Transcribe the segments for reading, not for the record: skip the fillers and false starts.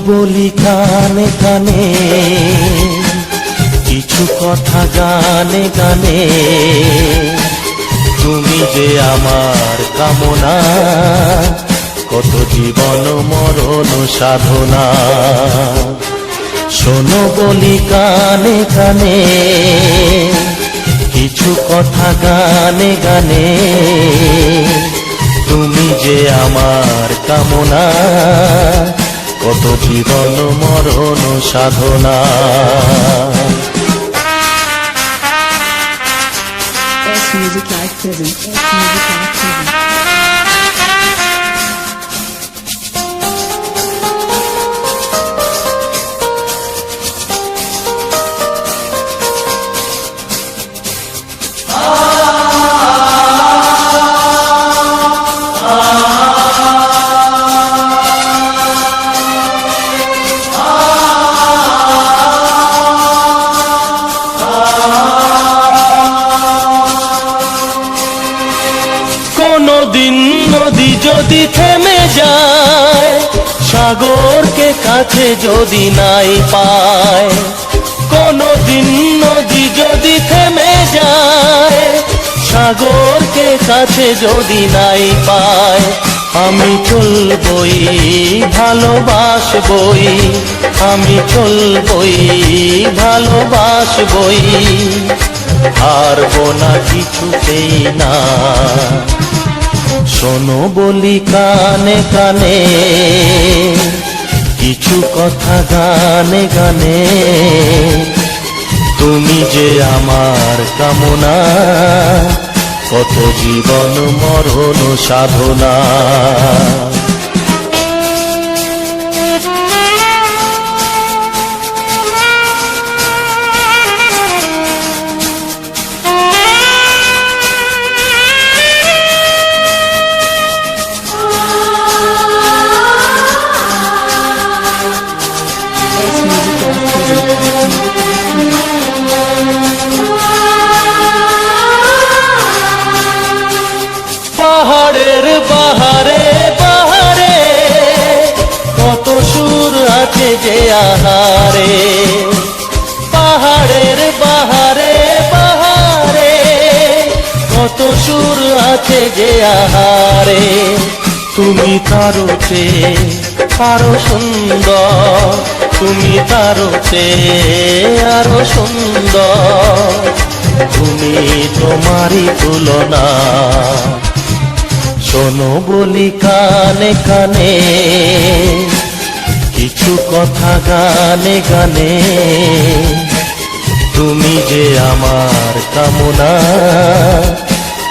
বলি কানে কানে, কিছু কথা গানে গানে, তুমি যে আমার কামনা, কত জীবন মরণ সাধনা। শোনো বলি কানে কানে, কিছু কথা গানে গানে, তুমি যে আমার কামনা, কত জীবন মরণ সাধনা। Music Live present. Music Live present. কোনদিন নদী যদি থেমে যায়, সাগরকে কাছে যদি নাই পায়, কোনদিন নদী যদি থেমে যায়, সাগরকে কাছে যদি নাই পায়, আমি চলবই ভালোবাসবই, আমি চলবই ভালোবাসবই, হারবো না কিছুতেই না। শোনো বলি কানে কানে, কিছু কথা গানে গানে, তুমি যে আমার কামনা, কত জীবন মরণ সাধনা। পাহাড়ের বাহারে বাহারে, কত সুর আছে যে আহারে, পাহাড়ের বাহারে বাহারে, কত সুর আছে যে আহারে, তুমি তারও চেয়ে আরো সুন্দর, তুমি তারও চেয়ে আরো সুন্দর, তুমি তোমারই তুলনা। শোনো বলি কানে কানে, কিছু কথা গানে গানে, তুমি যে আমার কামনা,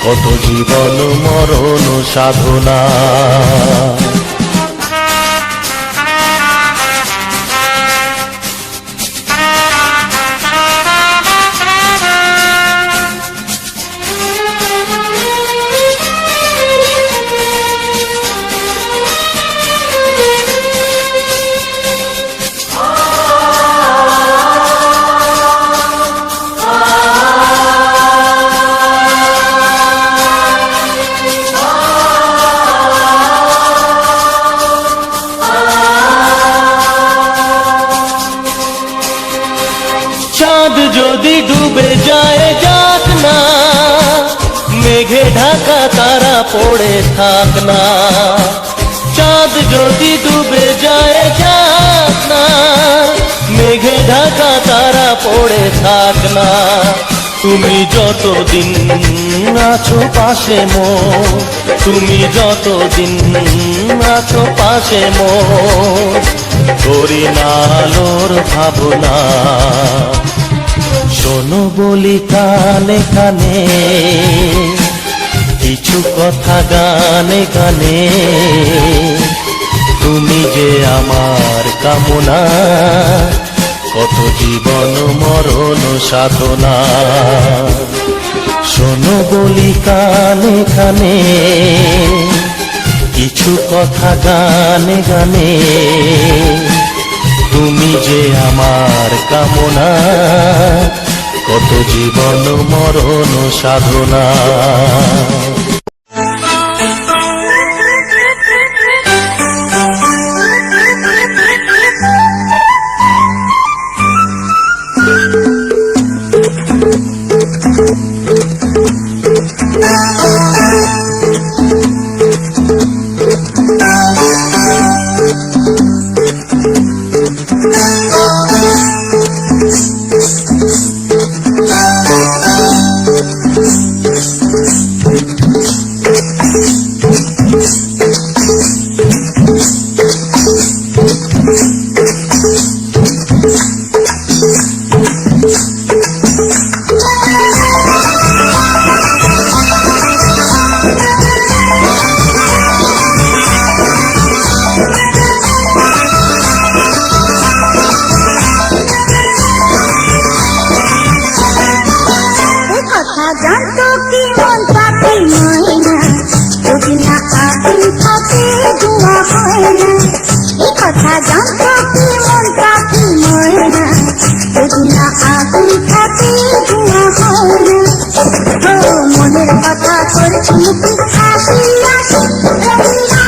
কত জীবন মরণ সাধনা। চাঁদ যদি ডুবে যায় যাক না, মেঘে ঢাকা তারা পড়ে থাক না, চাঁদ যদি ডুবে যায় যাক না, মেঘে ঢাকা তারা পড়ে থাক না, তুমি যতদিন আছো পাশে মোর, তুমি যতদিন আছো পাশে মোর, করি না আলোর ভাবনা। শোনো বলি কানে কানে, কিছু কথা গানে গানে, তুমি যে আমার কামনা, কত জীবন মরণ সাধনা। শোনো বলি কানে কানে, কিছু কথা গানে গানে, তুমি যে আমার কামনা, কত জীবন মরণ সাধনা। জানতো কি মন পাখি ময়না যদি না আগুন থাকে ধোঁয়া হয় না। এই কথা জানতো কি মন পাখি ময়না যদি না আগুন থাকে ধোঁয়া হয় না। ও মনের কথা করছি মুখে হাসি হাসি রঙিনা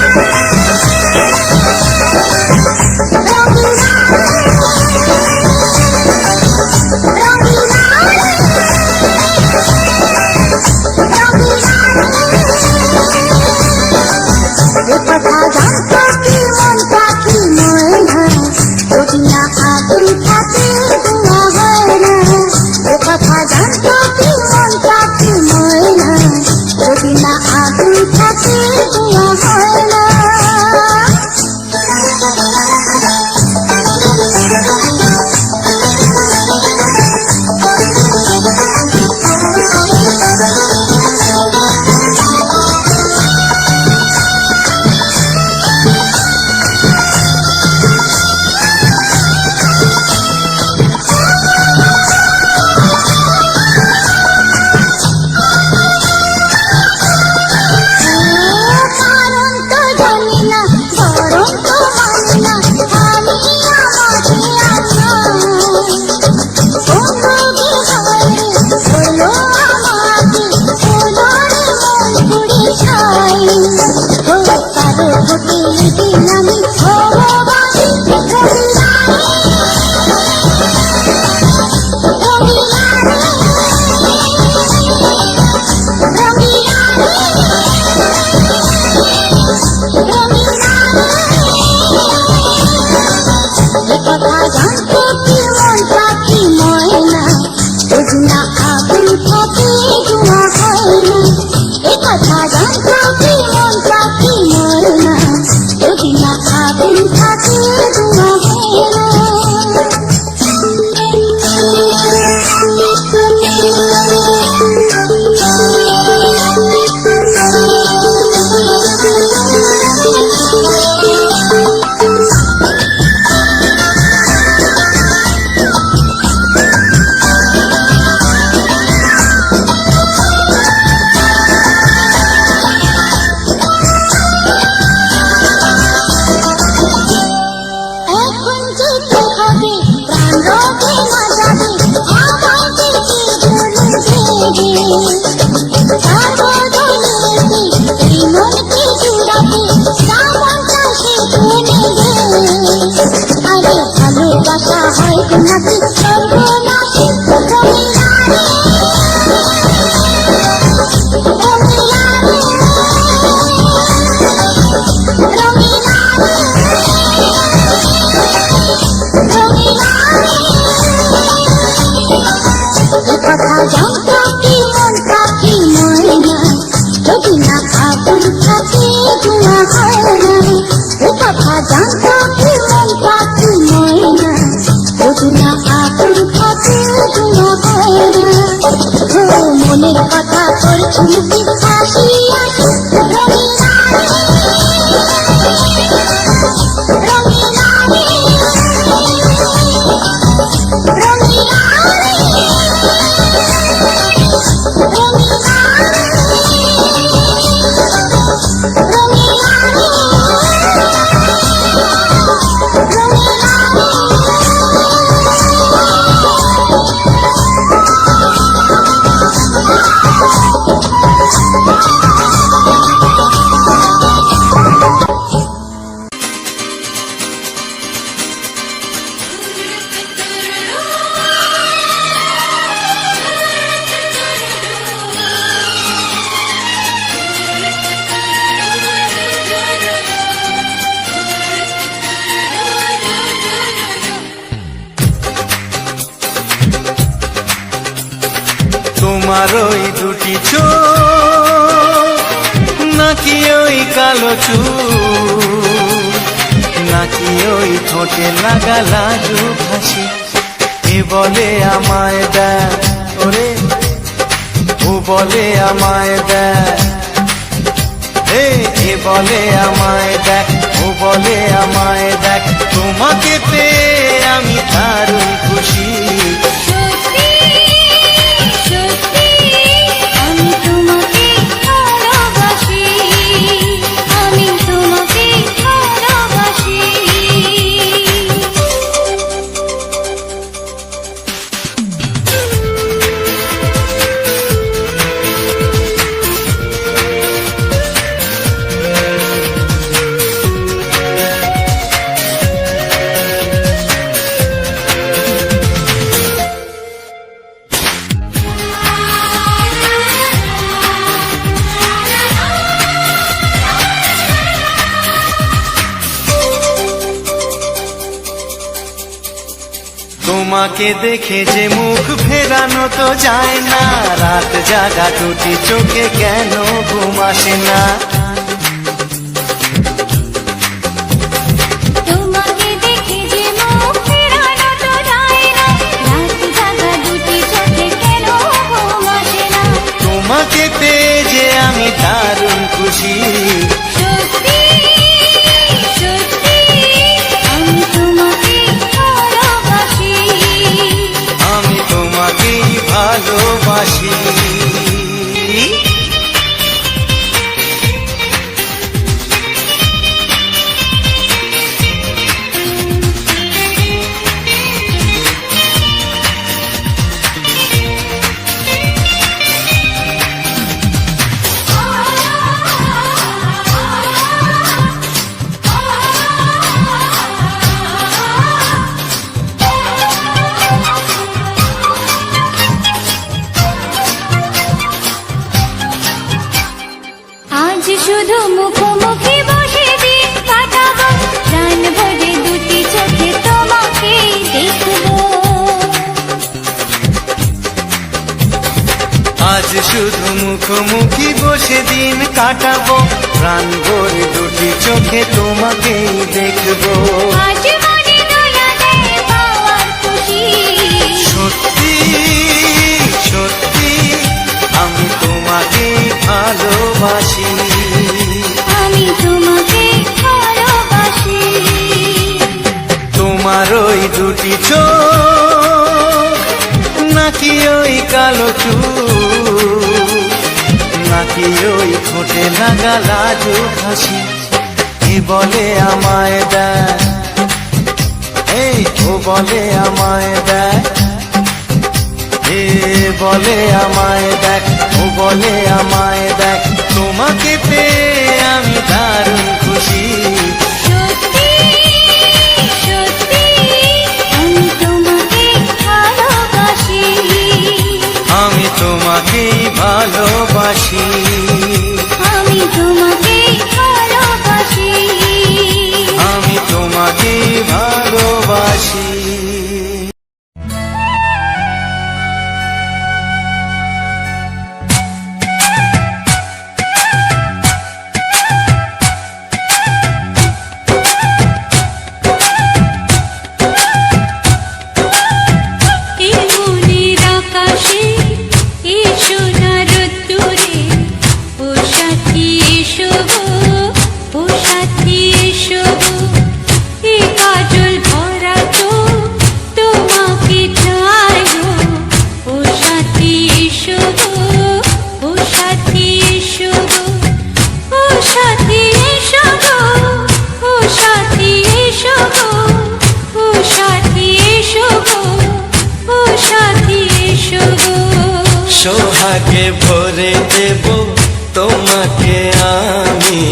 কথা জানতো কি মন পাখি ময়না যদি না আগুন থাকে ধোঁয়া হয় না। এ কথা জানতো কি মন পাখি ময়না যদি না আগুন থাকে ধোঁয়া হয় না। মনের কথা করছি মুখে হাসি হাসি রঙিনা রঙিনা রঙিনা তোমার ওই দুটি চোখ নাকি ওই কালো চুল নাকি ওই ঠোঁটে লাগা লাজু হাসি এ বলে আমায় দেয় ওরে ও বলে আমায় দেয় এ বলে আমায় দেখ ও বলে আমায় দেখ তোমাকে পেয়ে আমি দারুণ খুশি তোমাকে দেখে যে মুখ ফেরানো তো যায় না, রাত জাগা দুটি চোখে কেন ঘুম আসে না। তোমাকে দেখে যে মুখ ফেরানো তো যায় না, রাত জাগা দুটি চোখে কেন ঘুম আসে না। তোমাকে পেয়ে যে আমি দারুণ খুশি, সত্যি সত্যি আমি তোমাকে ভালোবাসি, আমি তোমাকেই ভালোবাসি। আজ শুধু মুখোমুখি বসে দিন কাটাবো, প্রাণ ভরে দুটি চোখে তোমাকে দেখবো। আজ শুধু মুখোমুখি বসে দিন কাটাবো, প্রাণ ভরে দুটি চোখে তোমাকেই দেখবো। আজ মনে দোলা দেয় পাওয়ার খুশি, সত্যি সত্যি আমি তোমাকেই ভালোবাসি, আমি তোমাকে ভালোবাসি। তোমার ওই দুটি চোখ নাকি ওই কালো চুল, নাকি ওই ঠোঁটে লাগা লাজুক হাসি, এ বলে আমায় দেয়, এই ও বলে আমায় দেয়, এ বলে আমায় দেখ, ও বলে আমায় দেখ, তোমাকে পেয়ে আমি দারুণ খুশি। সত্যি সত্যি আমি তোমাকে ভালোবাসি, আমি তোমাকেই ভালোবাসি, আমি তোমাকে ভালোবাসি, আমি তোমাকেই ভালোবাসি। এই মনের আকাশে এই সোনার রোদ্দুরে, ও সাথী এসো গো, ও সাথী এসো গো, এই কাজল ভরা চোখ তোমাকে চাই গো, ও সাথী এসো গো, ও সাথী এসো গো, ও সাথী এসো গো, ও সাথী এসো গো, ও সাথী এসো গো, ও সাথী এসো গো। সোহাগে ভরে দেব তোমাকে আমি,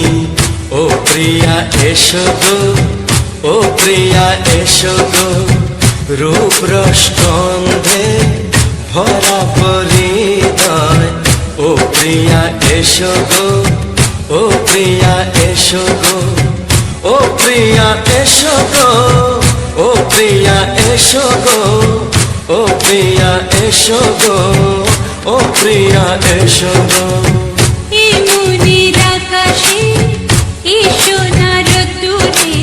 ও প্রিয়া এসো গো, ও প্রিয়া এসো গো, রূপ রস গন্ধে ভরা পরিদয়, ও প্রিয়া এসো গো, ও প্রিয়া এসো গো, ও প্রিয়া এসো গো, ও প্রিয়া এসো গো, ও প্রিয়া এসো গো, ও প্রিয়া এসো গো। এই মনের আকাশে এই সোনার রোদ্দুরে,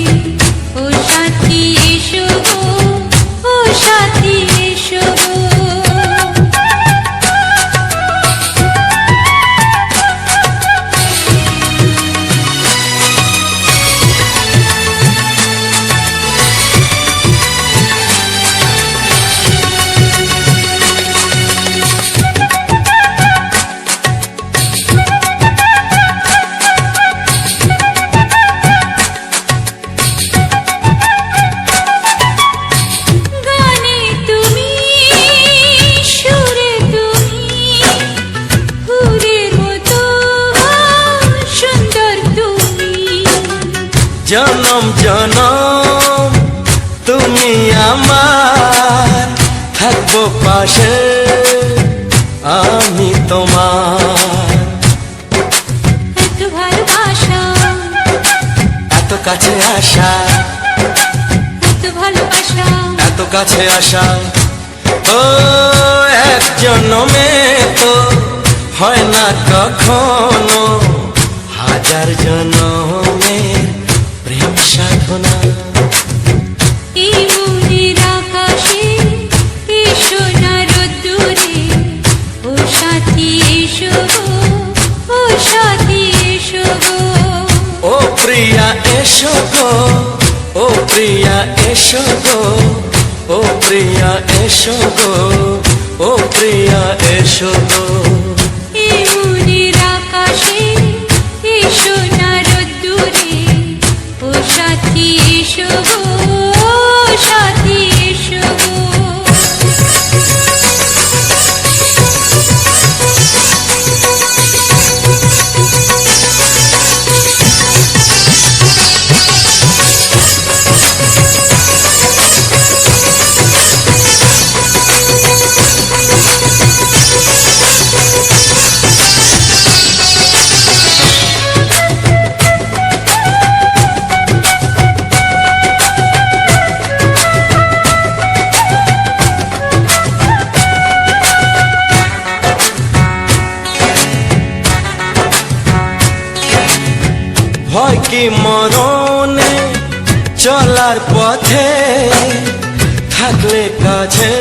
ও সাথী এসো গো, ও সাথী এসো গো। জনম জনম তুমি আমার, থাকবো পাশে আমি তোমার। এত ভালোবাসা, এত কাছে আসা, এত ভালোবাসা, এত কাছে আসা ও এক জন্মে তো হয় না কখনো, হাজার জন্মের প্রেম সাধনা। এই মনের আকাশে এসো না রোদ্দুরে, ও সাথী এসো গো, ও সাথী এসো গো। ও প্রিয়া এসো গো, ও প্রিয়া এসো গো, ও প্রিয়া এসো গো, ও প্রিয়া এসো গো। এই মনের আকাশে এসো না রোদ্দুরে, ও সাথী এসো গো, ও সাথী এসো গো। ভয় কি মরণে চলার পথে, থাকলে কাছে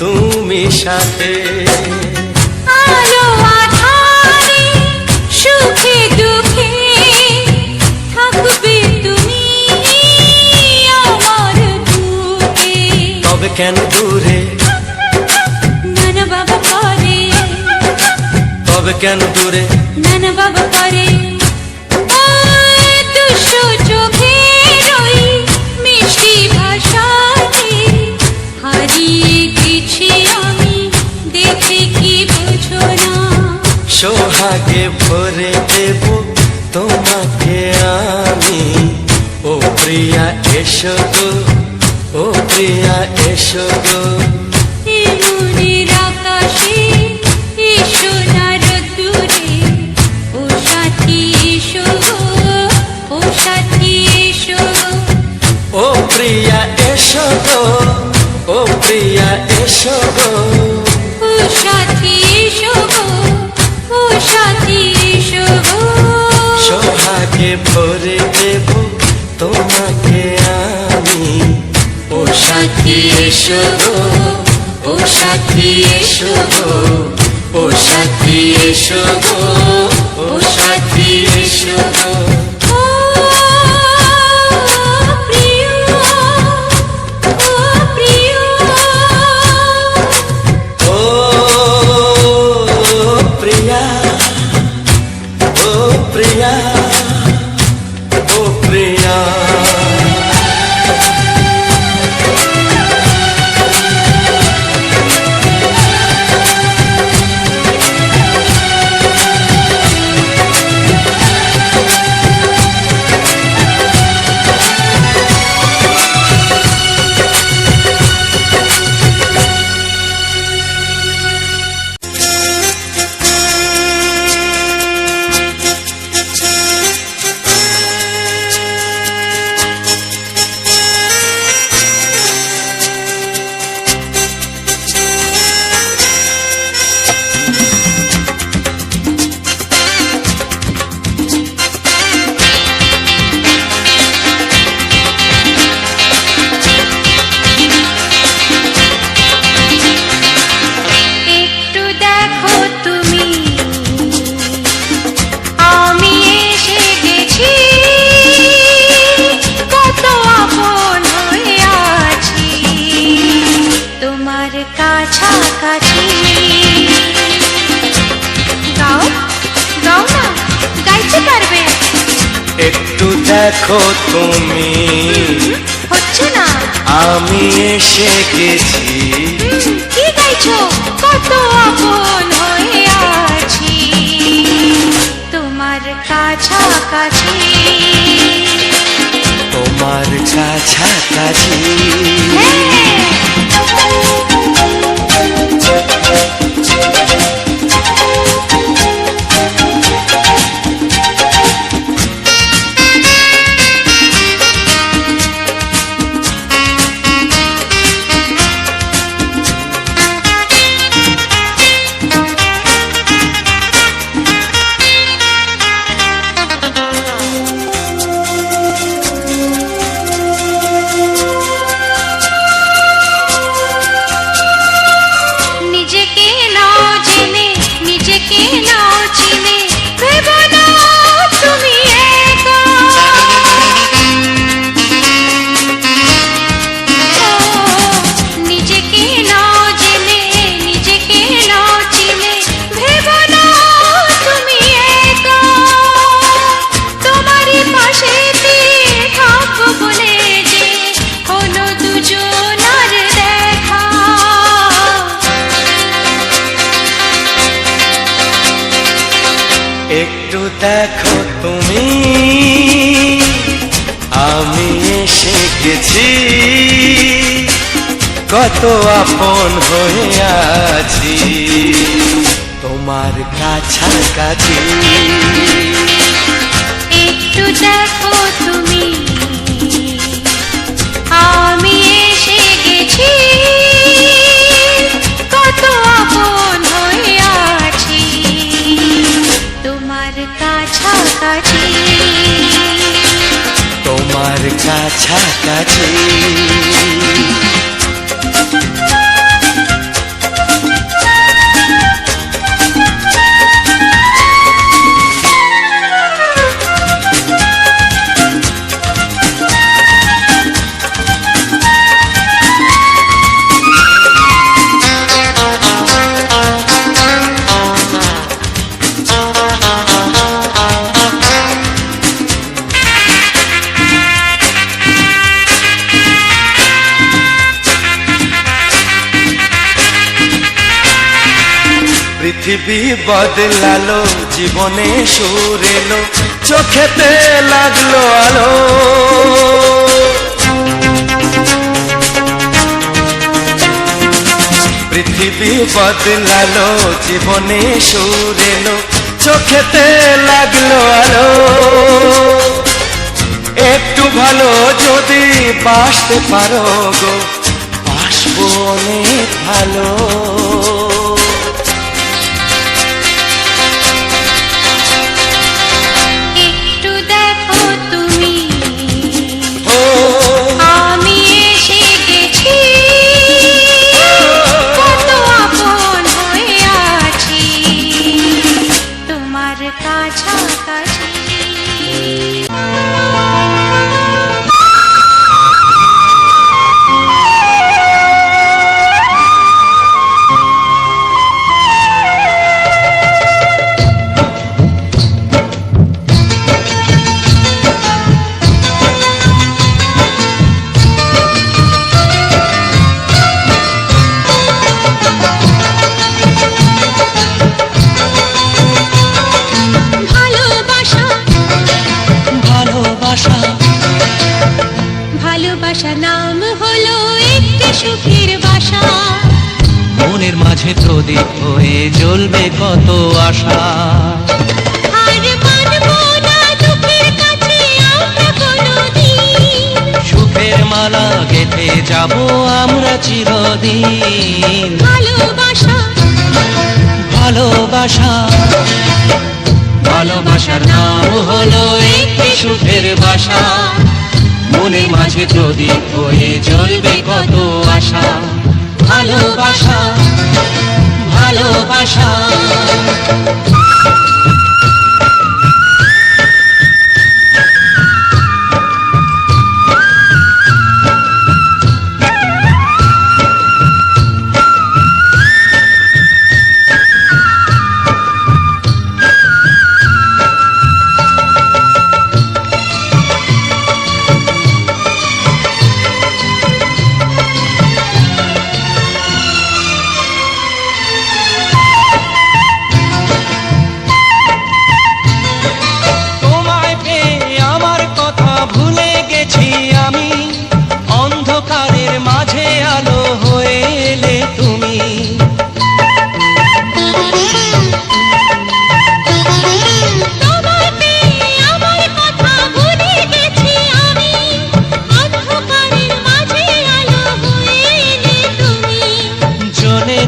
তুমি সাথে। আলো আঁধারে সুখে দুঃখে থাকবে তুমি আমার বুকে। তবে কেন দূরে, নানা বাবা করে, তবে কেন দূরে, নানা বাবা করে। দুশো চোখের ওই মিষ্টি ভাষাতে হারিয়ে গেছি আমি, দেখে কি বুঝো না। সোহাগে ভরে দেব তোমাকে আমি। ও প্রিয়া এসো গো, ও প্রিয়া এসো গো। এই মনের আকাশে এসো না রোদ্দুরে, ও সাথী এসো গো, ও সাথী এসো গো। ও প্রিয়া এসো গো, ও প্রিয়া এসো গো। ও সাথী এসো গো, ও সাথী এসো গো। সোহাগে ভরে দেব তোমাকে আমি। ও সাথী এসো গো, ও সাথী এসো গো, ও সাথী এসো গো, ও সাথী এসো গো। ও প্রিয়, ও প্রিয়, ও প্রিয়া, ও প্রিয়া, ও প্রিয়া। একটু দেখো তুমি, আমি এসে গেছি, কত আপন হয়ে আছি তোমার কাছাকাছি। গাও গাও না, গাইতে পারবে? একটু দেখো তুমি, হচ্ছে না। আমি এসে গেছি। কি গাইছো? কত আপন হয়ে আছি তোমার কাছাকাছি। তোমার কাছাকাছি। একটু দেখো তুমি, আমি এসে গেছি, কত আপন হয়ে আছি তোমার কাছাকাছি। একটু দেখো তুমি, আমি এসে গেছি, কত আপন হয়ে আছি তোমার কাছাকাছি, তোমার কাছাকাছি। পৃথিবী বদলালো, জীবনে সুর এলো, চোখেতে লাগলো আলো। পৃথিবী বদলালো, জীবনে সুর এলো, চোখেতে লাগলো আলো। একটু ভালো যদি বাসতে পারো গো, বাসবো অনেক ভালো। একটু দেখো তুমি, আমি এসে গেছি, কত আপন হয়ে আছি তোমার কাছাকাছি। ভালোবাসা নাম হলো একটি সুখের বাসা, মনের মাঝে প্রদীপ হয়ে জ্বলবে কত আশা। আর মানবো না দুঃখের কাছে আমরা কোনোদিন, সুখের মালা গেঁথে যাব আমরা চিরদিন। ভালোবাসা ভালোবাসা ভালোবাসার নাম হলো একটি সুখের বাসা, মনের মাঝে প্রদীপ হয়ে জ্বলবে কত আশা। ভালোবাসা ভালোবাসা।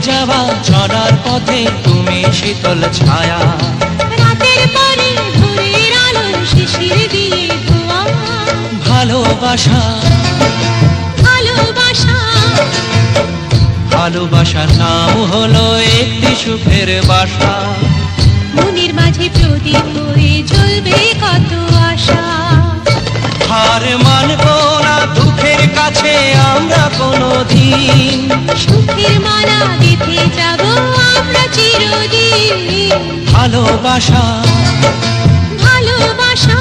যাওয়া চলার পথে তুমি শীতল ছায়া, রাতের পরে ভোরের আলো শিশির দিয়ে ধোয়া। ভালোবাসা ভালোবাসা ভালোবাসার নাম হলো একটি সুখের বাসা, মনের মাঝে প্রদীপ হয়ে জ্বলবে কত আশা। হার মানব না দুঃখের কাছে আমরা কোনোদিন, সুখের মালা গেঁথে যাব আমরা চিরদিন। ভালোবাসা ভালোবাসা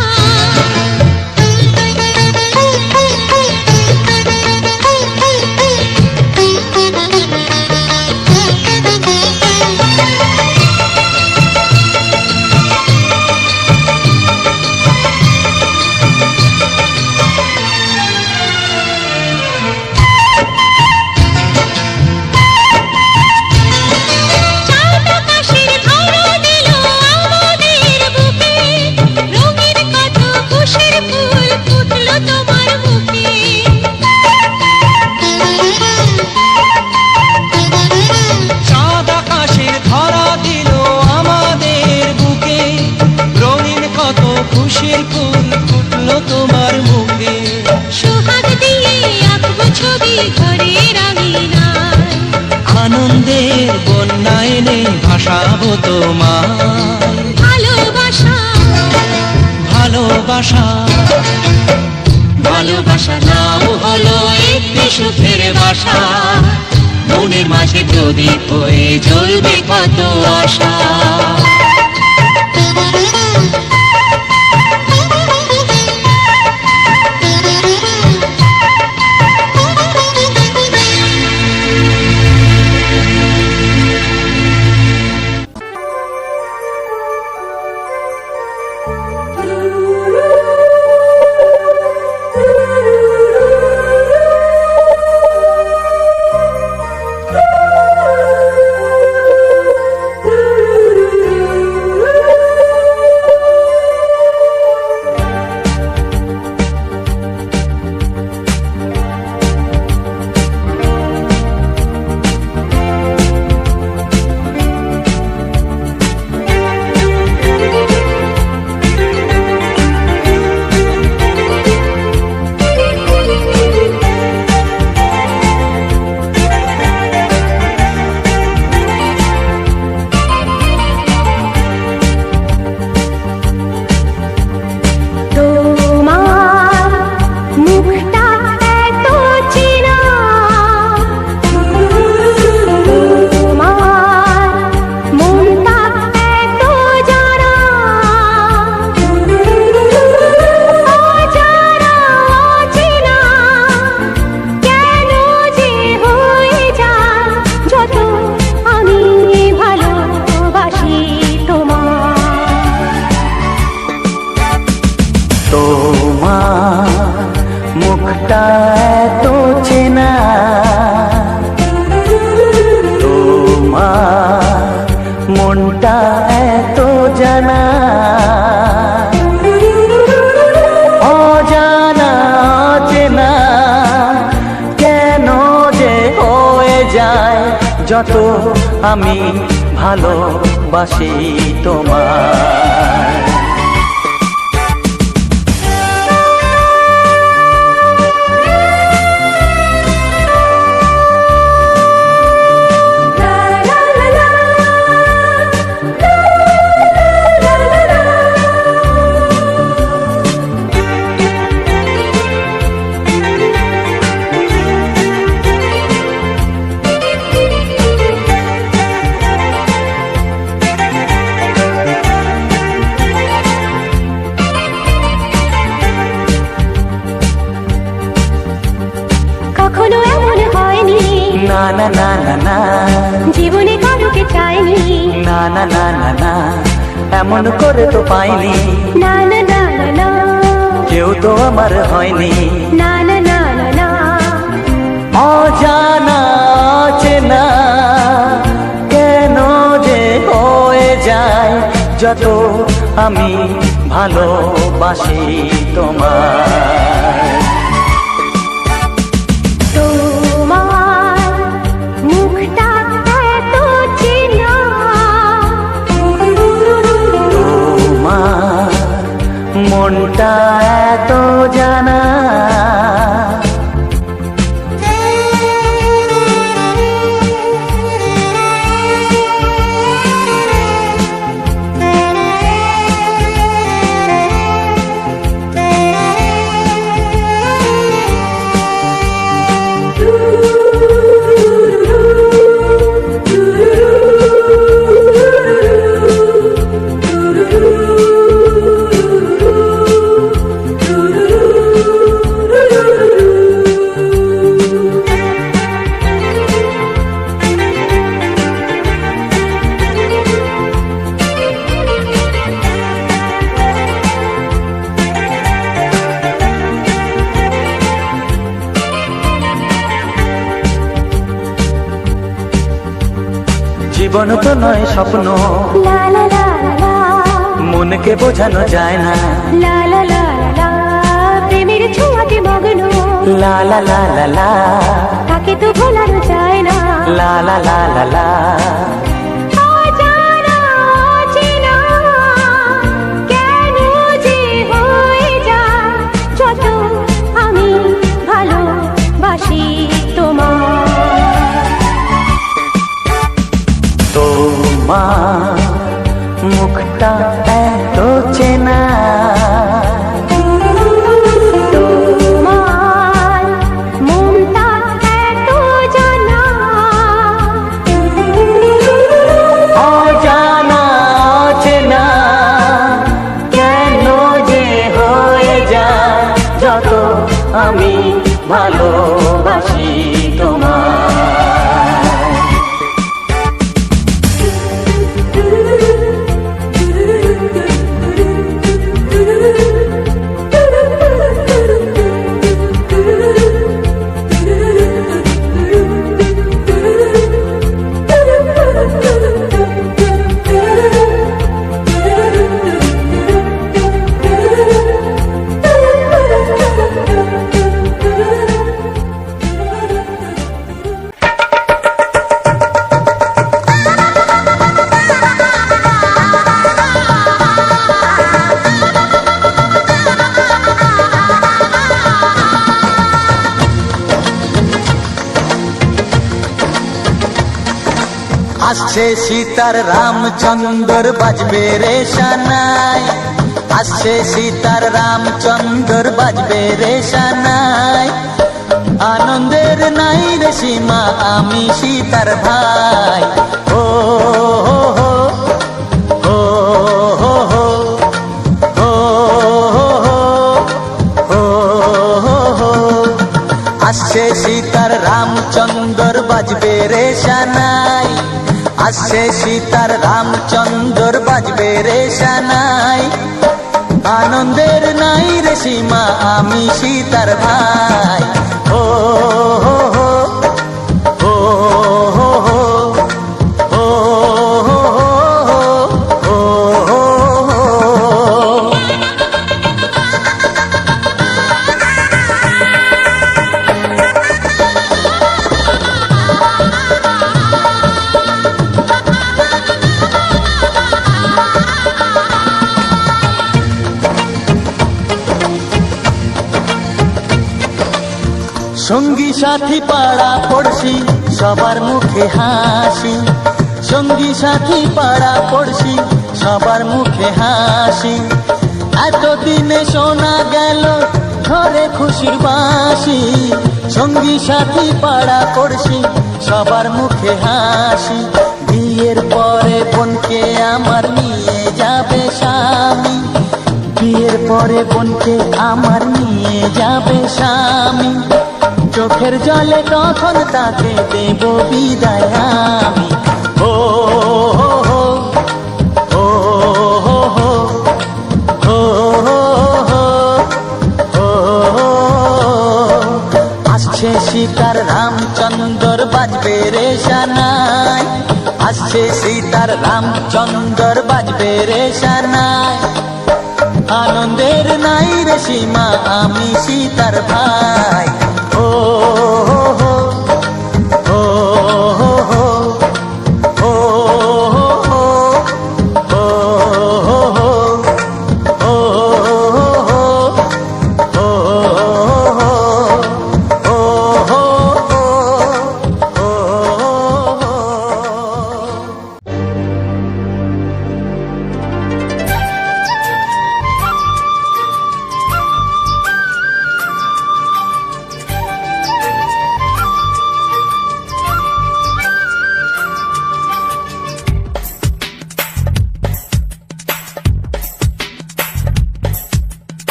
ভাসাবো তোমায়। ভালোবাসা ভালোবাসা ভালোবাসা নাম হলো একটি সুখের বাসা, মনের মাঝে প্রদীপ হয়ে জ্বলবে কত আশা। মুখটা এত চেনা, তোমার মনটা এত জানা, অজানা চেনা কেন যে হয়ে যায় যত আমি ভালোবাসি তোমায়। কখনো এমন হয়নি, না না না না না, জীবনে কারোকে চাইনি, না না না না না, এমন করে তো পাইনি, না না না না না, কেউ তো আমার হয়নি, না না না না না, অজানা চেনা কেন যে হয়ে যায় যত আমি ভালোবাসি তোমায়। তোমার মুখটা এত চেনা, তোমার মনটা এত জানা, জীবন তো নয় স্বপ্ন, লা লা লা লা, মনকে বোঝানো যায় না, লা লা লা লা, প্রেমের ছোঁয়াতে মগ্ন, লা লা লা লা লা, তাকে তো ভোলানো যায় না, লা লা লা লা লা, অজানা চেনা কেন যে হয়ে যায় যত আমি ভালোবাসি তোমায়। তোমার মুখটা এত চেনা, তোমার মনটা এত জানা, অজানা অচেনা কেন যে হয়ে যায় যত আমি ভালোবাসি তোমায়। আসছে সীতার রামচন্দ্র বাজবে রে শানাই, আসছে সীতার রামচন্দ্র বাজবে রে শানাই, আনন্দের নাই রে সীমা আমি সীতার ভাই। ও হো হো ও হো হো ও হো হো, আসছে সীতার রামচন্দ্র বাজবে রে শানাই, আসছে সীতার রামচন্দ্র বাজবে রে শানাই, আনন্দের নাই রে সীমা আমি সীতার ভাই। ও হো হো ও হো হো ও হো হো ও হো হো। সঙ্গী সাথী পাড়া পড়শি সবার মুখে হাসি, সঙ্গী সাথী পাড়া পড়শি সবার মুখে হাসি, এতদিনে শোনা গেল ঘরে খুশির বাঁশি, সঙ্গী সাথী পাড়া পড়শি সবার মুখে হাসি, বিয়ের পরে বোনকে আমার নিয়ে যাবে স্বামী, বিয়ের পরে বোনকে আমার নিয়ে যাবে স্বামী, চোখের জলে তখন তাকে দেব বিদায় আমি। ও হো হো ও হো হো ও হো হো ও হো, আসছে সীতার রামচন্দ্র বাজবে রে শানাই, আসছে সীতার রামচন্দ্র বাজবে রে শানাই, আনন্দের নাই রে সীমা আমি সীতার ভাই। ও হো হো ও হো হো ও হো হো ও হো হো ও হো হো ও হো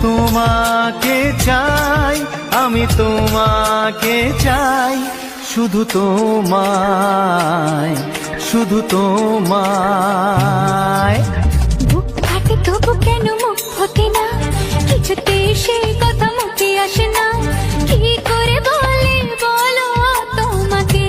তোমাকে চাই, আমি তোমাকে চাই, শুধু তোমায়, শুধু তোমায়। বুক ফাটে তবু কেন মুখ ফোটে না, কিছুতে সে কথা মুখে আসে না, কি করে বলে বলো তোমাকে।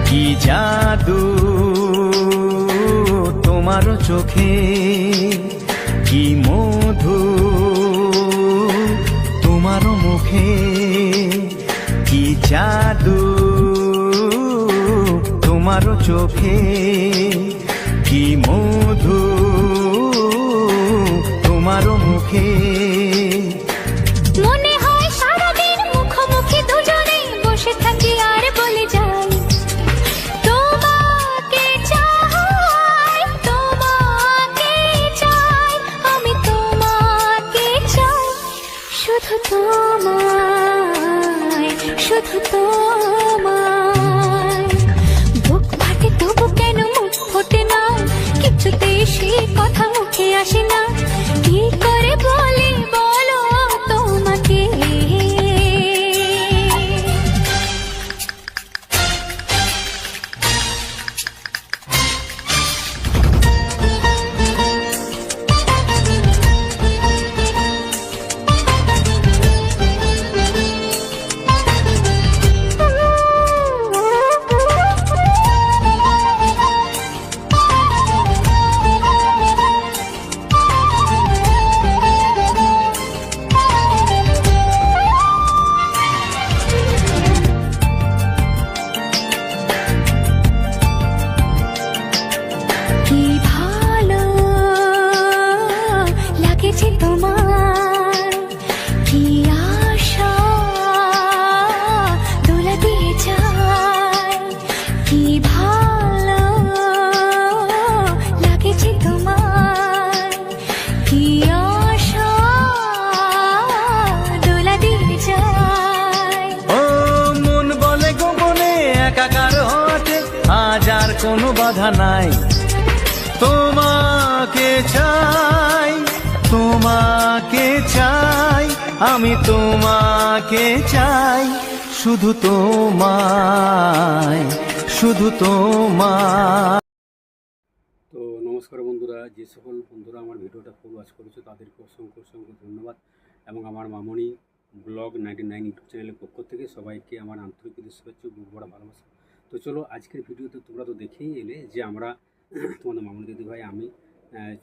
কি জাদু তোমার চোখে, কি মধু তোমার মুখে, কি জাদু তোমার চোখে, কি মধু তোমার মুখে। মনে হয় সারাদিন মুখোমুখি দুজনে বসে থাকি আর বলে যাই, তোমাকে চাই, তোমাকে চাই, আমি তোমাকে চাই, শুধু তোমায়, শুধু তোমায়। বুক ফাটে তবু কেন মুখ ফোটে না, কিছুতে সে কথা মুখে আসে না, কি করে বলে বলো তোমাকে। কি ভালো লাগেছে তোমার, কি আশা দোলা দিয়ে যায়, কি ভালো লাগেছে তোমার, কি আশা দোলা দিয়ে যায়। ও মন বলে গোপনে একাকার হতে আজ আর কোনো বাধা নাই, তোমাকে চাই, তোমাকে চাই, আমি তোমাকে চাই, শুধু তোমায়, শুধু তোমায়। তো নমস্কার বন্ধুরা, যে সকল বন্ধুরা আমার ভিডিওটা ফুল ওয়াচ করেছো তাদেরকে অসংখ্য অসংখ্য ধন্যবাদ, এবং আমার মামনি ব্লগ 99 ইউটিউব চ্যানেলের পক্ষ থেকে সবাইকে আমার আন্তরিক শুভেচ্ছা, বুক ভরা ভালোবাসা। তো চলো আজকের ভিডিওতে তোমরা তো দেখেই এলে যে আমরা তোমাদের মামনি দিদিভাই আমি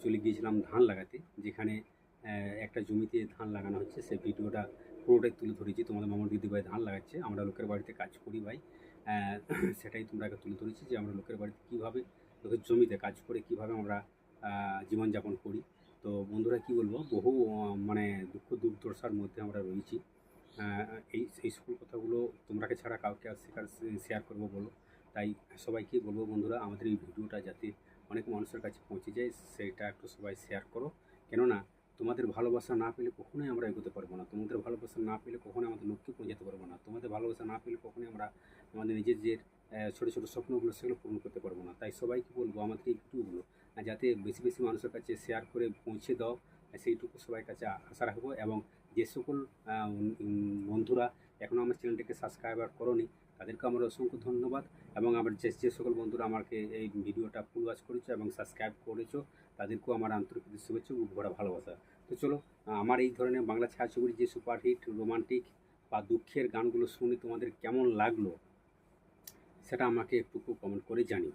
চলে গিয়েছিলাম ধান লাগাতে, যেখানে একটা জমিতে ধান লাগানো হচ্ছে, সেই ভিডিওটা পুরোটাই তুলে ধরেছি। তোমাদের মামনি দিদিভাই ধান লাগাচ্ছে, আমরা লোকের বাড়িতে কাজ করি ভাই, সেটাই তোমরা তুলে ধরেছি যে আমরা লোকের বাড়িতে কীভাবে, লোকের জমিতে কাজ করে কীভাবে আমরা জীবনযাপন করি। তো বন্ধুরা কী বলবো, বহু মানে দুঃখ দুর্দশার মধ্যে আমরা রয়েছি। এই সকল কথাগুলো তোমরাকে ছাড়া কাউকে আর শেয়ার করবো বলো, তাই সবাইকে বলবো বন্ধুরা আমাদের এই ভিডিওটা যাতে অনেক মানুষের কাছে পৌঁছে যায় সেটা একটু সবাই শেয়ার করো, কেননা তোমাদের ভালোবাসা না পেলে কখনোই আমরা এগোতে পারবো না, তোমাদের ভালোবাসা না পেলে কখনোই আমাদের লক্ষ্যে পৌঁছাতে পারবো না, তোমাদের ভালোবাসা না পেলে কখনোই আমরা আমাদের নিজের যে ছোটো ছোটো স্বপ্নগুলো সেগুলো পূরণ করতে পারবো না। তাই সবাইকে বলবো আমাদের এই ভিডিওগুলো যাতে বেশি বেশি মানুষের কাছে শেয়ার করে পৌঁছে দাও, সেইটুকু সবার কাছে আশা রাখবো। এবং যে সকল বন্ধুরা এখনও আমার চ্যানেলটিকে সাবস্ক্রাইবার করোনি তাদেরকে আমার অসংখ্য ধন্যবাদ, এবং আমার যে সকল বন্ধুরা আমাকে এই ভিডিওটা ফুল ওয়াচ করেছো এবং সাবস্ক্রাইব করেছো তাদেরকেও আমার আন্তরিক শুভেচ্ছা, বুক ভরা ভালোবাসা। তো চলো আমার এই ধরনের বাংলা ছায়াছবির যে সুপারহিট রোমান্টিক বা দুঃখের গানগুলো শুনে তোমাদের কেমন লাগলো সেটা আমাকে একটু কমেন্ট করে জানিও,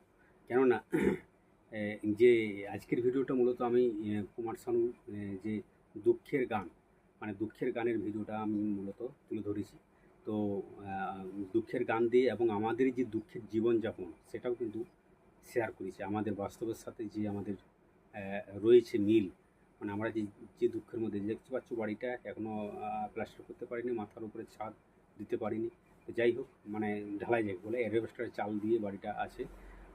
কেননা যে আজকের ভিডিওটা মূলত আমি কুমার শানু যে দুঃখের গান, মানে দুঃখের গানের ভিডিওটা আমি মূলত তুলে ধরেছি। তো দুঃখের গান দিয়ে এবং আমাদের যে দুঃখের জীবনযাপন সেটাও কিন্তু শেয়ার করেছি, আমাদের বাস্তবের সাথে যে আমাদের রয়েছে মিল। মানে আমরা যে দুঃখের মধ্যে দেখতে পাচ্ছ, বাড়িটা এখনও প্লাস্টার করতে পারিনি, মাথার উপরে ছাদ দিতে পারিনি। তো যাই হোক, মানে ঢালাই যাক বলে অ্যাডভেস্টারের চাল দিয়ে বাড়িটা আছে।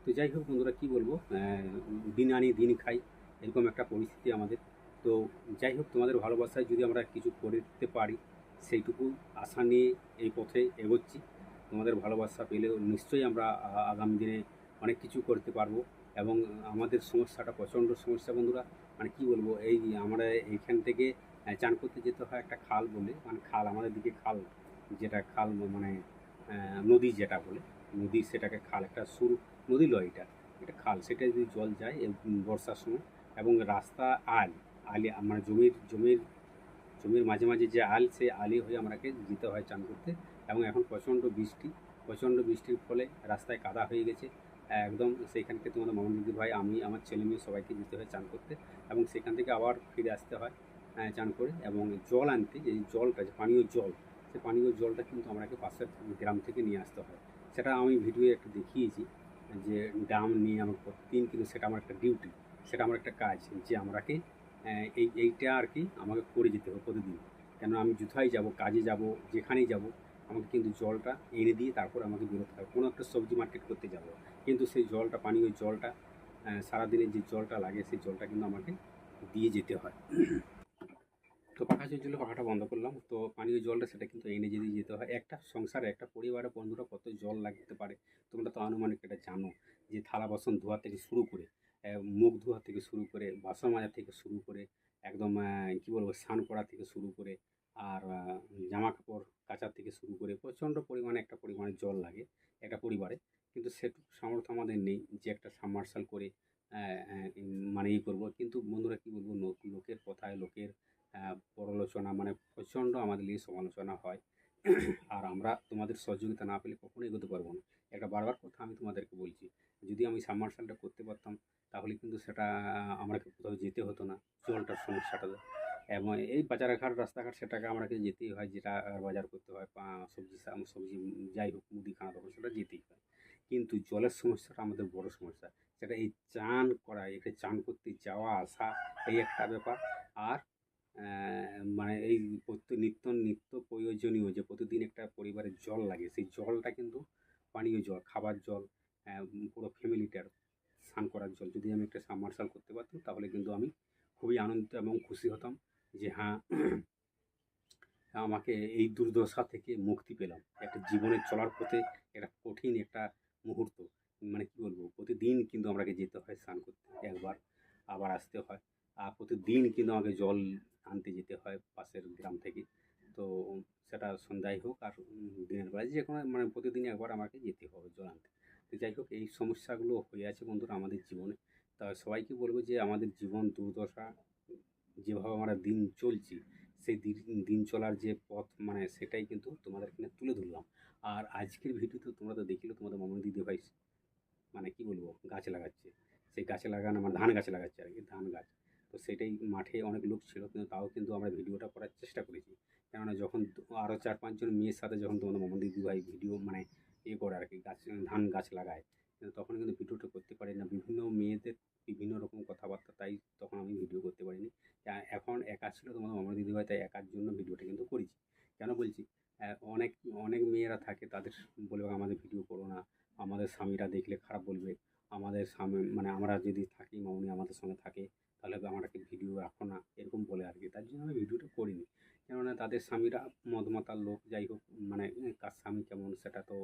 তো যাই হোক বন্ধুরা, কী বলবো, দিন আনি দিন খাই, এরকম একটা পরিস্থিতি আমাদের। তো যাই হোক, তোমাদের ভালোবাসায় যদি আমরা কিছু করে দিতে পারি, সেইটুকু আশা নিয়ে এই পথে এগোচ্ছি। তোমাদের ভালোবাসা পেলেও নিশ্চয়ই আমরা আগামী দিনে অনেক কিছু করতে পারবো। এবং আমাদের সমস্যাটা প্রচণ্ড সমস্যা বন্ধুরা, মানে কী বলবো, এই আমরা এইখান থেকে চান করতে যেতে হয় একটা খাল বলে, মানে খাল আমাদের দিকে খাল, যেটা খাল মানে নদী যেটা বলে, নদী সেটাকে খাল, একটা সরু নদী লয়, এটা খাল। সেটা যদি জল যায় এই বর্ষার সময়, এবং রাস্তা আলি মানে জমির মাঝে মাঝে যে সেই আলি হয়ে আমাকে যেতে হয় চান করতে। এবং এখন প্রচণ্ড বৃষ্টির ফলে রাস্তায় কাদা হয়ে গেছে একদম। সেইখানকে তোমাদের মামুন দিদি ভাই, আমি, আমার ছেলে মেয়ে সবাইকে যেতে হয় চান করতে, এবং সেখান থেকে আবার ফিরে আসতে হয় চান করে। এবং জল আনতে, এই জলটা যে পানীয় জল, সেই পানীয় জলটা কিন্তু আমাকে পাশের গ্রাম থেকে নিয়ে আসতে হয়। সেটা আমি ভিডিওয়ে একটু দেখিয়েছি, যে ড্রাম নিয়ে আমার প্রতিদিন, কিন্তু সেটা আমার একটা ডিউটি, সেটা আমার একটা কাজ, যে আমাকে এইটা আর কি আমাকে করে যেতে হবে প্রতিদিন। কেন আমি যথাই যাব, কাজে যাব, যেখানেই যাব, আমাকে কিন্তু জলটা এনে দিয়ে তারপর আমাকে বেরোতে হবে। কোনো একটা সবজি মার্কেট করতে যাব, কিন্তু সেই জলটা, পানীয় জলটা, সারাদিনের যে জলটা লাগে, সেই জলটা কিন্তু আমাকে দিয়ে যেতে হয়। তো পাখা চলছিল, পাখাটা বন্ধ করলাম। তো পানীয় জলটা সেটা কিন্তু এনে যদি যেতে হয়। একটা সংসারে, একটা পরিবারে বন্ধুরা কত জল লাগতে পারে তোমরা তো আনুমানিক এটা জানো। যে থালা বাসন ধোয়া থেকে শুরু করে, মুখ ধোয়া থেকে শুরু করে, বাসন মাজা থেকে শুরু করে, একদম কী বলবো, স্নান করা থেকে শুরু করে, আর জামা কাপড় কাচার থেকে শুরু করে প্রচণ্ড পরিমাণে একটা পরিমাণে জল লাগে একটা পরিবারে। কিন্তু সেটুকু সামর্থ্য আমাদের নেই যে একটা সাবমার্শাল করে মানে করবো। কিন্তু বন্ধুরা কী বলবো, লোকের কথায়, লোকের পরলোচনা, মানে প্রচণ্ড আমাদের নিয়ে সমালোচনা হয়। আর আমরা তোমাদের সহযোগিতা না পেলে কখনো এগোতে পারবো না। একটা বারবার কথা আমি তোমাদেরকে বলছি, যদি আমি সাবমার্শালটা করতে পারতাম, তাহলে কিন্তু সেটা আমাকে কোথাও যেতে হতো না জলটার সমস্যাটা। এবং এই বাজারঘাট, রাস্তাঘাট, সেটাকে আমাকে যেতেই হয়, যেটা বাজার করতে হয়, সবজি যাই হোক, মুদিখানা দোকান, সেটা যেতেই হয়। কিন্তু জলের সমস্যাটা আমাদের বড় সমস্যা। সেটা এই চান করা, এখানে চান করতে যাওয়া আসা, এই একটা ব্যাপার। আর মানে এই নিত্য প্রয়োজনীয় যে প্রতিদিন একটা পরিবারের জল লাগে, সেই জলটা কিন্তু পানীয় জল, খাবার জল, পুরো ফ্যামিলিটার স্নান করার জল, যদি আমি একটা সাবমার্শাল করতে পারতাম, তাহলে কিন্তু আমি খুবই আনন্দিত এবং খুশি হতাম, যে হ্যাঁ, আমাকে এই দুর্দশা থেকে মুক্তি পেলাম। একটা জীবনে চলার পথে একটা কঠিন একটা মুহূর্ত, মানে কী বলবো, প্রতিদিন কিন্তু আমাকে যেতে হয় স্নান করতে, একবার আবার আসতে হয়। আর প্রতিদিন কিন্তু আমাকে জল আনতে যেতে হয় পাশের গ্রাম থেকে। তো সেটা সন্ধ্যায় হোক আর দিনের বেলায়, যে কোনো, মানে প্রতিদিন একবার আমাকে যেতে হবে জল আনতে। তো যাই হোক, এই সমস্যাগুলো হয়ে আছে বন্ধুরা আমাদের জীবনে। তা সবাইকে বলবো যে আমাদের জীবন দুর্দশা, যেভাবে আমরা দিন চলছি, সেই দিন চলার যে পথ, মানে সেটাই কিন্তু তোমাদের এখানে তুলে ধরলাম। আর আজকের ভিডিওতে তোমরা তো দেখলে, তোমাদের মামুনি দিদিভাই মানে কী বলবো, গাছ লাগাচ্ছে। সেই গাছে লাগানো, মানে ধান গাছ লাগাচ্ছে আর কি, ধান গাছ। তো সেটাই, মাঠে অনেক লোক ছিল, কিন্তু তাও কিন্তু আমরা ভিডিওটা করার চেষ্টা করেছি। কেননা যখন আরও 4-5 জন মেয়ের সাথে যখন তোমাদের মামুনি দিদিভাই ভিডিও মানে করে আর কি, ধান গাছ লাগায়, কিন্তু তখন কিন্তু ভিডিওটা করতে পারি না, বিভিন্ন মেয়েদের বিভিন্ন রকম কথাবার্তা, তাই তখন আমি ভিডিও করতে পারিনি। এখন একা ছিল তোমাদের মামুনি দিদিভাই, তাই একার জন্য ভিডিওটা কিন্তু করেছি। কেন বলছি, অনেক অনেক মেয়েরা থাকে, তাদের বলবে আমাদের ভিডিও করো না, আমাদের স্বামীরা দেখলে খারাপ বলবে, আমাদের স্বামী, মানে আমরা যদি থাকি, মামুনি আমাদের সঙ্গে থাকে, তাহলে আমাকে ভিডিও রাখো না, এরকম বলে আর কি। তার জন্য আমি ভিডিওটা করিনি। কেননা তাদের স্বামীরা মদমাতাল লোক, যাই হোক, মানে কার স্বামী কেমন সেটা তো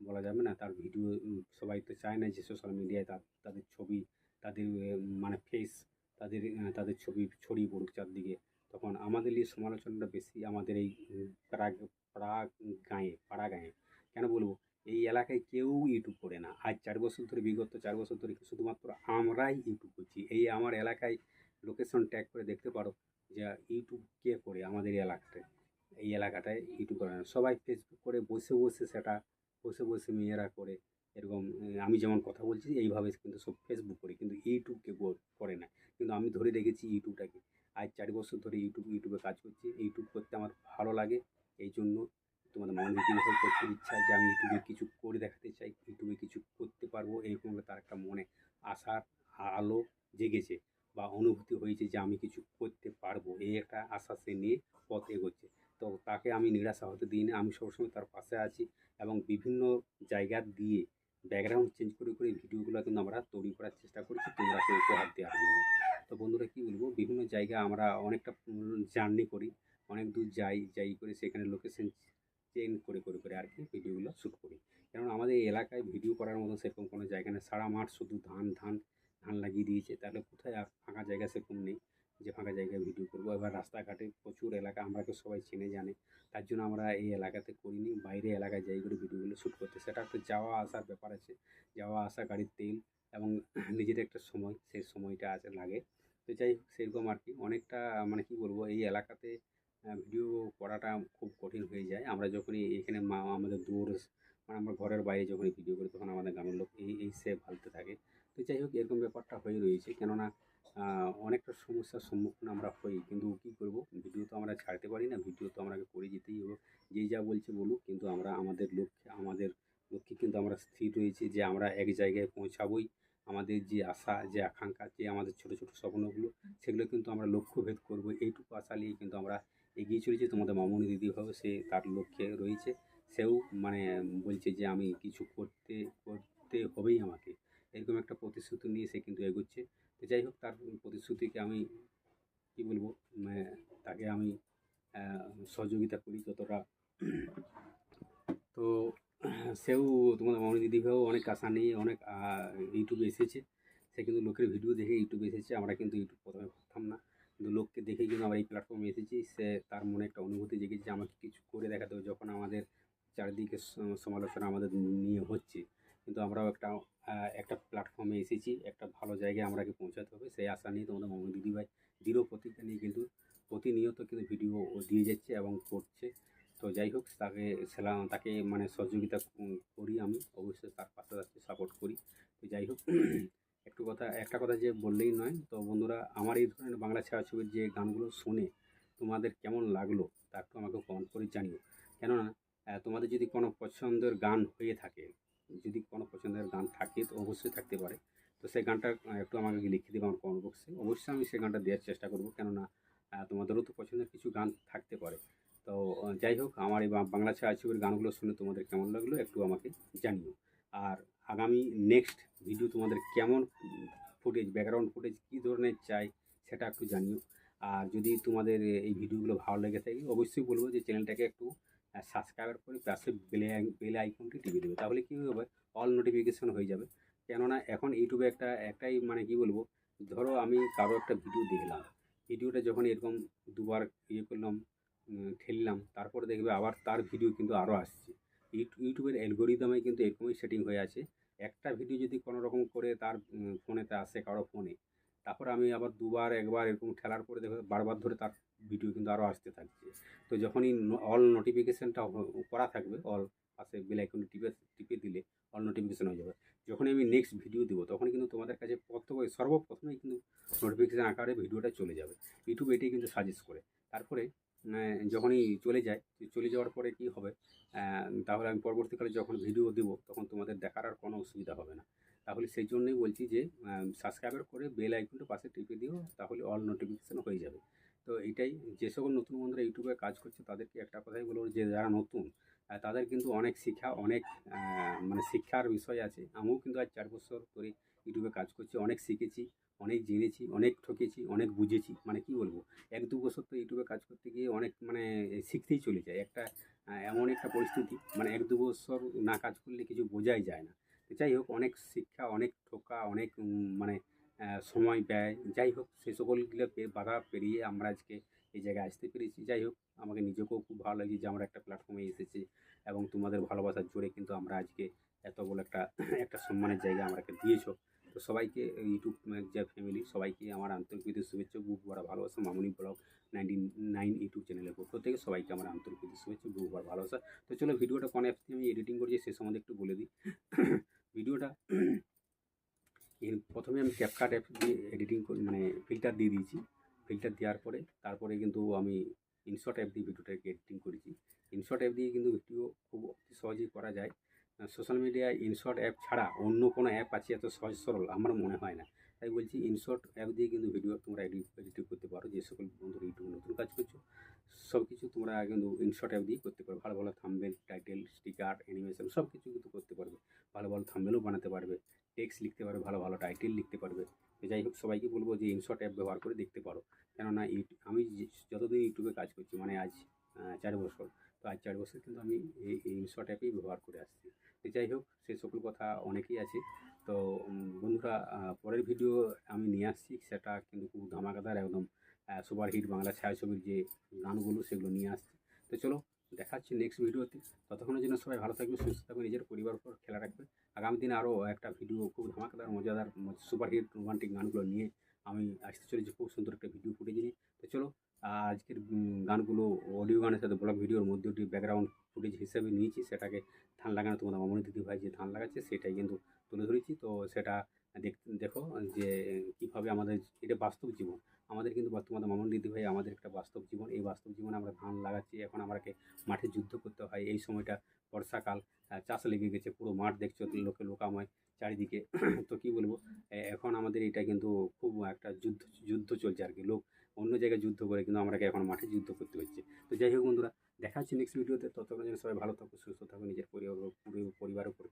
বলা যাবে না। তার ভিডিও সবাই তো চায় না যে সোশ্যাল মিডিয়ায় তাদের ছবি, তাদের মানে ফেস, তাদের ছবি ছড়িয়ে পড়ুক চারদিকে। তখন আমাদের নিয়ে সমালোচনাটা বেশি আমাদের এই পাড়া গাঁয়ে। কেন বলবো, এই এলাকায় কেউ ইউটিউব করে না। আজ 4 বছর ধরে, বিগত 4 বছর ধরে শুধুমাত্র আমরাই ইউটিউব করছি। এই আমার এলাকায় লোকেশন ট্যাগ করে দেখতে পারো যে ইউটিউব কে করে আমাদের এলাকাটায়। এই এলাকাটায় ইউটিউব করে না, সবাই ফেসবুক করে বসে সেটা বসে মেয়েরা করে এরকম। আমি যেমন কথা বলছি এইভাবে কিন্তু সব ফেসবুক করে, কিন্তু ইউটিউবকে করে না। কিন্তু আমি ধরে রেখেছি ইউটিউবটাকে। আজ 4 বছর ধরে ইউটিউবে কাজ করছি। ইউটিউব করতে আমার ভালো লাগে, এই জন্য তোমাদের মামনি দিদিভাই করতে ইচ্ছা যে আমি ইউটিউবে কিছু করে দেখাতে চাই, ইউটিউবে কিছু করতে পারবো, এরকম তার একটা মনে আশার আলো জেগেছে বা অনুভূতি হয়েছে যে আমি কিছু করতে পারবো, এই একটা আশা সে নিয়ে পথ এগোচ্ছে। তো তাকে আমি নিরাশা হতে দিই না, আমি সবসময় তার পাশে আছি এবং বিভিন্ন জায়গা দিয়ে ব্যাকগ্রাউন্ড চেঞ্জ করে করে ভিডিওগুলো কিন্তু আমরা তৈরি করার চেষ্টা করছি তোমরাকে উপহার দেওয়ার জন্য। তো বন্ধুরা কী বলবো, বিভিন্ন জায়গায় আমরা অনেকটা জার্নি করি, অনেক দূর যাই করে সেখানে লোকেশন চেঞ্জ করে করে করে আর কি ভিডিওগুলো শ্যুট করি। কেননা আমাদের এই এলাকায় ভিডিও করার মতো সেরকম কোনো জায়গা নেই, সারা মাঠ শুধু ধান ধান ধান লাগিয়ে দিয়েছে, তাহলে কোথায় আর ফাঁকা জায়গা সেরকম নেই যে ফাঁকা জায়গায় ভিডিও করবো। এবার রাস্তাঘাটে প্রচুর এলাকা, আমরাকে সবাই চেনে জানে, তার জন্য আমরা এই এলাকাতে করিনি, বাইরে এলাকায় যাই করে ভিডিওগুলো শ্যুট করতে। সেটা একটা যাওয়া আসার ব্যাপার আছে, যাওয়া আসা, গাড়ির তেল এবং নিজের একটা সময়, সেই সময়টা আছে লাগে। তো যাই হোক সেরকম আর কি অনেকটা মানে কী বলবো, এই এলাকাতে ভিডিও করাটা খুব কঠিন হয়ে যায়। আমরা যখনই এখানে আমাদের দূর মানে আমরা ঘরের বাইরে যখনই ভিডিও করি তখন আমাদের গ্রামের লোক এই সে ভালতে থাকে। তো যাই হোক এরকম ব্যাপারটা হয়ে রয়েছে, কেননা অনেকটা সমস্যার সম্মুখীন আমরা হই, কিন্তু কী করব, ভিডিও তো আমরা ছাড়তে পারি না, ভিডিও তো আমরা করে যেতেই হবে। যেই যা বলছে বলুক, কিন্তু আমরা আমাদের লক্ষ্যে কিন্তু আমরা স্থির রয়েছি যে আমরা এক জায়গায় পৌঁছাবই। আমাদের যে আশা, যে আকাঙ্ক্ষা, যে আমাদের ছোটো ছোটো স্বপ্নগুলো, সেগুলো কিন্তু আমরা লক্ষ্যভেদ করব, এইটুকু আশা নিয়েই কিন্তু আমরা এগিয়ে চলেছি। তোমাদের মামনি দিদিভাবে সে তার লক্ষ্যে রয়েছে, সেও মানে বলছে যে আমি কিছু করতে হবেই আমাকে, এরকম একটা প্রতিশ্রুতি নিয়ে সে কিন্তু এগোচ্ছে। তো যাই হোক তার প্রতিশ্রুতিকে আমি কী বলবো, তাকে আমি সহযোগিতা করি যতটা। তো সেও তোমাদের মামনি দিদিভাইও অনেক আশা নিয়ে অনেক ইউটিউবে এসেছে, সে কিন্তু লোকের ভিডিও দেখে ইউটিউবে এসেছে। আমরা কিন্তু ইউটিউব প্রথমে ভাবতাম না, কিন্তু লোককে দেখেই কিন্তু আমরা এই প্ল্যাটফর্মে এসেছি। সে তার মনে একটা অনুভূতি জেগেছে যে আমাকে কিছু করে দেখাতে হবে, যখন আমাদের চারিদিকে সমালোচনা আমাদের নিয়ে হচ্ছে, কিন্তু আমরাও একটা প্ল্যাটফর্মে এসেছি, একটা ভালো জায়গায় আমরাকে পৌঁছাতে হবে, সেই আশা নিয়ে তোমাদের মামনি দিদিভাই দৃঢ় প্রতিজ্ঞা নিয়ে কিন্তু প্রতিনিয়ত কিন্তু ভিডিও দিয়ে যাচ্ছে এবং করছে। তো যাই হোক তাকে মানে সহযোগিতা করি আমি, অবশ্যই তার পাশে আছি, সাপোর্ট করি। তো যাই হোক একটা কথা যে বললেই নয়। তো বন্ধুরা, আমার এই ধরনের বাংলা ছায়াছবির যে গানগুলো শুনে তোমাদের কেমন লাগলো তা একটু আমাকে কমেন্ট করে জানিও। কেননা তোমাদের যদি কোনো পছন্দের গান হয়ে থাকে, যদি কোনো পছন্দের গান থাকে, তো অবশ্যই থাকতে পারে, তো সেই গানটা একটু আমাকে লিখে দেবে আমার কমেন্ট বক্সে, অবশ্যই আমি সেই গানটা দেওয়ার চেষ্টা করব। কেননা তোমাদেরও তো পছন্দের কিছু গান থাকতে পারে। তো যাই হোক আমার এই বাংলা ছায়াছবির গানগুলো শুনে তোমাদের কেমন লাগলো একটু আমাকে জানিও। আর আগামী নেক্সট ভিডিও তোমাদের কেমন ফুটেজ, ব্যাকগ্রাউন্ড ফুটেজ কী ধরনের চাই সেটা একটু জানিও। আর যদি তোমাদের এই ভিডিওগুলো ভালো লেগে থাকে, অবশ্যই বলবো যে চ্যানেলটাকে একটু সাবস্ক্রাইব করে পাশে বেল আইকনটি টিপে দেবে, তাহলে কী হবে, অল নোটিফিকেশন হয়ে যাবে। কেননা এখন ইউটিউবে একটাই মানে কী বলবো, ধরো আমি কারো একটা ভিডিও দেখলাম, ভিডিওটা যখন এরকম দুবার করলাম, ঠেললাম, তারপরে দেখবে আবার তার ভিডিও কিন্তু আরও আসছে। ইউটিউবের অ্যালগোরিদমে কিন্তু এরকমই সেটিং হয়ে আছে। একটা ভিডিও যদি কোনো রকম করে তার ফোনেতে আসে, কারো ফোনে, তারপর আমি আবার দুবার একবার এরকম ঠেলার পরে দেখো বারবার ধরে তার ভিডিও কিন্তু আরও আসতে থাকছে। তো যখনই অল নোটিফিকেশানটা করা থাকবে, অল পাশে বেল আইকনটি টিপে দিলে অল নোটিফিকেশান হয়ে যাবে। যখনই আমি নেক্সট ভিডিও দেবো তখন কিন্তু তোমাদের কাছে সর্বপ্রথমেই কিন্তু নোটিফিকেশান আকারে ভিডিওটা চলে যাবে। ইউটিউব এটাই কিন্তু সাজেস্ট করে। তারপরে যখনই চলে যাওয়ার পরে কি হবে, তাহলে আমি পরবর্তীকালে যখন ভিডিও দেবো তখন তোমাদের দেখার আর কোনো অসুবিধা হবে না। তাহলে সেই জন্যই বলছি যে সাবস্ক্রাইবার করে বেল আইকনটা পাশে টিপে দিও, তাহলে অল নোটিফিকেশান হয়ে যাবে। তো এটাই, যে সকল নতুন বন্ধুরা ইউটিউবে কাজ করছে তাদেরকে একটা কথাই বলবো, যে যারা নতুন তাদের কিন্তু অনেক মানে শিক্ষার বিষয় আছে। আমিও কিন্তু আজ 4 বছর ধরে ইউটিউবে কাজ করছি, অনেক শিখেছি, অনেক জেনেছি, অনেক ঠকেছি, অনেক বুঝেছি। মানে কি বলবো, 1-2 বছর তো ইউটিউবে কাজ করতে গিয়ে অনেক মানে শিখতেই চলে যায়। এমন একটা পরিস্থিতি, মানে 1-2 বছর না কাজ করলে কিছু বোঝাই যায় না। তো যাই হোক, অনেক শিক্ষা, অনেক ঠকা, অনেক মানে সময় ব্যয়, যাই হোক সে সকলগুলো বাধা পেরিয়ে আমরা আজকে এই জায়গায় আসতে পেরেছি। যাই হোক, আমাকে নিজেকেও খুব ভালো লাগছে যে আমরা একটা প্ল্যাটফর্মে এসেছি এবং তোমাদের ভালোবাসার জোরে কিন্তু আমরা আজকে এত বড় একটা সম্মানের জায়গা আমাকে দিয়েছো। তো সবাইকে ইউটিউব যে ফ্যামিলি, সবাইকে আমার আন্তরিক শুভেচ্ছা, বুক ভরা ভালোবাসা। মামনি ব্লগ 99 ইউটিউব চ্যানেলের পক্ষ থেকে সবাইকে আমার আন্তরিক শুভেচ্ছা, বুক ভরা ভালোবাসা। তো চলো ভিডিওটা কোন অ্যাপস দিয়ে আমি এডিটিং করছি সে সম্বন্ধে একটু বলে দিই। ভিডিওটা প্রথমে আমি ক্যাপকাট অ্যাপ দিয়ে এডিটিং করি, মানে ফিল্টার দিয়ে দিয়েছি। ফিল্টার দেওয়ার পরে তারপরে কিন্তু আমি ইনশট অ্যাপ দিয়ে ভিডিওটাকে এডিটিং করেছি। ইনশর্ট অ্যাপ দিয়ে কিন্তু ভিডিও খুব অতি সহজেই করা যায়। সোশ্যাল মিডিয়ায় ইনশর্ট অ্যাপ ছাড়া অন্য কোনো অ্যাপ আছে এত সহজ সরল আমার মনে হয় না। তাই বলছি ইনশর্ট অ্যাপ দিয়ে কিন্তু ভিডিও তোমরা এডিট করতে পারো। যে সকল বন্ধুরা ইউটিউবে নতুন কাজ করছো সব কিছু তোমরা কিন্তু ইনশর্ট অ্যাপ দিয়ে করতে পারো। ভালো ভালো থাম্বনেল, টাইটেল, স্টিকার, অ্যানিমেশন সব কিছু কিন্তু করতে পারবে। ভালো ভালো থাম্বনেলও বানাতে পারবে, টেক্সট লিখতে পারবে, ভালো ভালো টাইটেল লিখতে পারবে। তো যাই হোক, সবাইকে বলবো যে ইনশর্ট অ্যাপ ব্যবহার করে দেখতে পারো। কেননা আমি যতদিন ইউটিউবে কাজ করছি মানে আজ 4 বছর, তো আজ 4 বছর কিন্তু আমি এই ইনশর্ট অ্যাপেই ব্যবহার করে আসছি। তো যাই হোক, সে সকল কথা অনেকেই আছে। তো বন্ধুরা, পরের ভিডিও আমি নিয়ে আসছি, সেটা কিন্তু খুব ধামাকাদার একদম সুপারহিট বাংলা ছায়াছবির যে গানগুলো সেগুলো নিয়ে আসছি। তো চলো দেখা হচ্ছে নেক্সট ভিডিওতে। ততক্ষণের জন্য সবাই ভালো থাকবে, সুস্থ থাকবে, নিজের পরিবার উপর খেলা রাখবে। আগামী দিনে আরও একটা ভিডিও খুব ধামাকাদার মজাদার সুপারহিট রোমান্টিক গানগুলো নিয়ে আমি আসতে চলেছি, খুব সুন্দর একটা ভিডিও ফুটেজ নিয়ে। তো চলো, আজকের গানগুলো অডিও গানের সাথে ব্লগ ভিডিওর মধ্যে একটি ব্যাকগ্রাউন্ড ফুটেজ হিসেবে নিয়েছি। সেটাকে ধান লাগানো তোমাদের মামনি দিদিভাই যে ধান লাগাচ্ছে সেটাই কিন্তু তুলে ধরেছি। তো সেটা দেখো যে কীভাবে আমাদের এটা বাস্তব জীবন, আমাদের কিন্তু তোমাদের মামনি দিদিভাই আমাদের একটা বাস্তব জীবন। এই বাস্তব জীবনে আমরা ধান লাগাচ্ছি, এখন আমাকে মাঠে যুদ্ধ করতে হয়। এই সময়টা বর্ষাকাল, চাষ লেগে গেছে, পুরো মাঠ দেখছো লোকে লোকাময় চারিদিকে। তো কী বলবো, এখন আমাদের এটা কিন্তু খুব একটা যুদ্ধ চলছে আর কি। লোক অন্য জায়গায় যুদ্ধ করে কিন্তু আমাকে এখন মাঠে যুদ্ধ করতে হচ্ছে। তো যাই হোক বন্ধুরা, দেখা হচ্ছে নেক্সট ভিডিওতে। ততক্ষণ যেন সবাই ভালো থাকো, সুস্থ থাকো, নিজের পরিবারের উপর